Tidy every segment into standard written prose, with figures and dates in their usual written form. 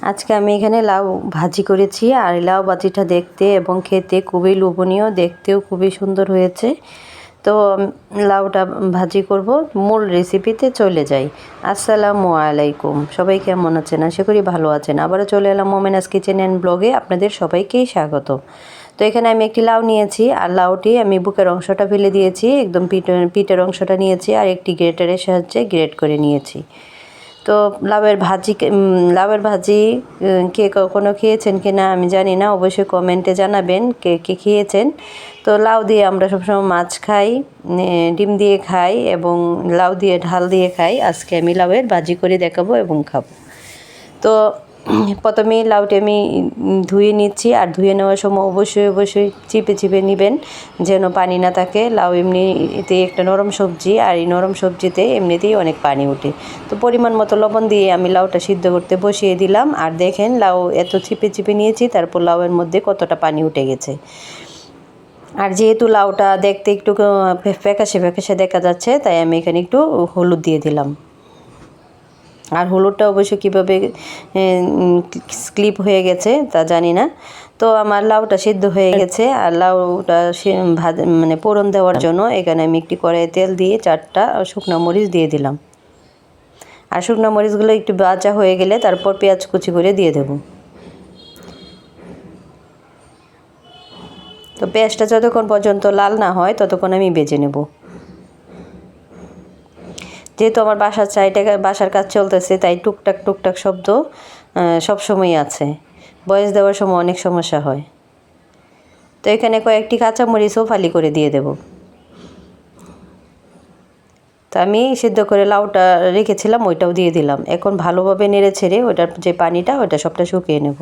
আজকে আমি এখানে লাউ ভাজি করেছি আর লাউ ভাজিটা দেখতে এবং খেতে খুবই লোভনীয়, দেখতেও খুবই সুন্দর হয়েছে। তো লাউটা ভাজি করব, মূল রেসিপিতে চলে যাই। আসসালামু আলাইকুম, সবাই কেমন আছেন? আশা করি ভালো আছেন। আবারও চলে এলাম মোমেনাস কিচেন অ্যান্ড ব্লগে, আপনাদের সবাইকেই স্বাগত। তো এখানে আমি একটি লাউ নিয়েছি আর লাউটি আমি বুকের অংশটা ফেলে দিয়েছি, একদম পিঠের অংশটা নিয়েছি আর একটি গ্রেটারের সাহায্যে গ্রেট করে নিয়েছি। তো লাউয়ের ভাজি কে কখনো খেয়েছেন কি না আমি জানি না, অবশ্যই কমেন্টে জানাবেন কে কে খেয়েছেন। তো লাউ দিয়ে আমরা সবসময় মাছ খাই, ডিম দিয়ে খাই এবং লাউ দিয়ে ঢাল দিয়ে খাই। আজকে আমি লাউয়ের ভাজি করে দেখাবো এবং খাবো। তো প্রথমেই লাউটি আমি ধুয়ে নিচ্ছি আর ধুয়ে নেওয়ার সময় অবশ্যই চিপে চিপে নেবেন যেন পানি না থাকে। লাউ এমনিতেই একটা নরম সবজি আর এই নরম সবজিতে এমনিতেই অনেক পানি ওঠে। তো পরিমাণ মতো লবণ দিয়ে আমি লাউটা সিদ্ধ করতে বসিয়ে দিলাম আর দেখেন লাউ এত চিপে চিপে নিয়েছি, তারপর লাউয়ের মধ্যে কতটা পানি উঠে গেছে। আর যেহেতু লাউটা দেখতে একটু ফ্যাকাশে ফ্যাকাশে দেখা যাচ্ছে, তাই আমি এখানে একটু হলুদ দিয়ে দিলাম। আর হলুদটা অবশ্য কীভাবে স্লিপ হয়ে গেছে তা জানি না। তো আমার লাউটা সিদ্ধ হয়ে গেছে আর লাউটা পোড়ন দেওয়ার জন্য এখানে আমি একটি কড়াইয়ে তেল দিয়ে 4টা শুকনো মরিচ দিয়ে দিলাম। আর শুকনো মরিচগুলো একটু ভাজা হয়ে গেলে তারপর পেঁয়াজ কুচি করে দিয়ে দেব। তো পেঁয়াজটা যতক্ষণ পর্যন্ত লাল না হয় ততক্ষণ আমি ভেজে নেব। যেহেতু আমার বাসার কাজ চলতেছে, তাই টুকটাক শব্দ সবসময়ই আছে। ভয়েস দেওয়ার সময় অনেক সমস্যা হয়। তো এখানে কয়েকটি কাঁচামরিচও ফালি করে দিয়ে দেব। তো আমি সিদ্ধ করে লাউটা রেখেছিলাম ওইটাও দিয়ে দিলাম। এখন ভালোভাবে নেড়ে ছেড়ে ওইটার যে পানিটা ওইটা সবটা শুকিয়ে নেব।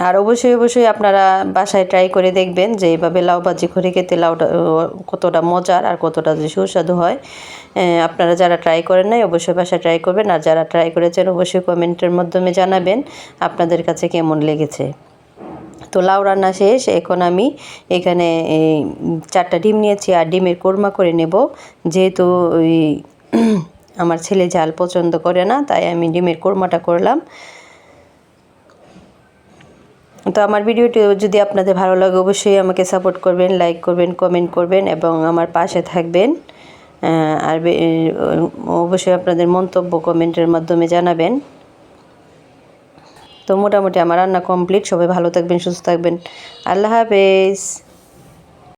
আর অবশ্যই আপনারা বাসায় ট্রাই করে দেখবেন যে এইভাবে লাউ ভাজি করে খেতে লাউটা কতটা মজার আর কতটা যে সুস্বাদু হয়। আপনারা যারা ট্রাই করেন নাই অবশ্যই বাসায় ট্রাই করবেন, আর যারা ট্রাই করেছেন অবশ্যই কমেন্টের মাধ্যমে জানাবেন আপনাদের কাছে কেমন লেগেছে। তো লাউ রান্না শেষ। এখন আমি এখানে 4টা ডিম নিয়েছি আর ডিমের কোরমা করে নেব। যেহেতু ওই আমার ছেলে ঝাল পছন্দ করে না, তাই আমি ডিমের কোরমাটা করলাম। তো আমার ভিডিওটি যদি আপনাদের ভালো লাগে অবশ্যই আমাকে সাপোর্ট করবেন, লাইক করবেন, কমেন্ট করবেন এবং আমার পাশে থাকবেন। আর অবশ্যই আপনাদের মন্তব্য কমেন্টের মাধ্যমে জানাবেন। তো মোটামুটি আমার রান্না কমপ্লিট। সবাই ভালো থাকবেন, সুস্থ থাকবেন। আল্লাহ হাফেজ।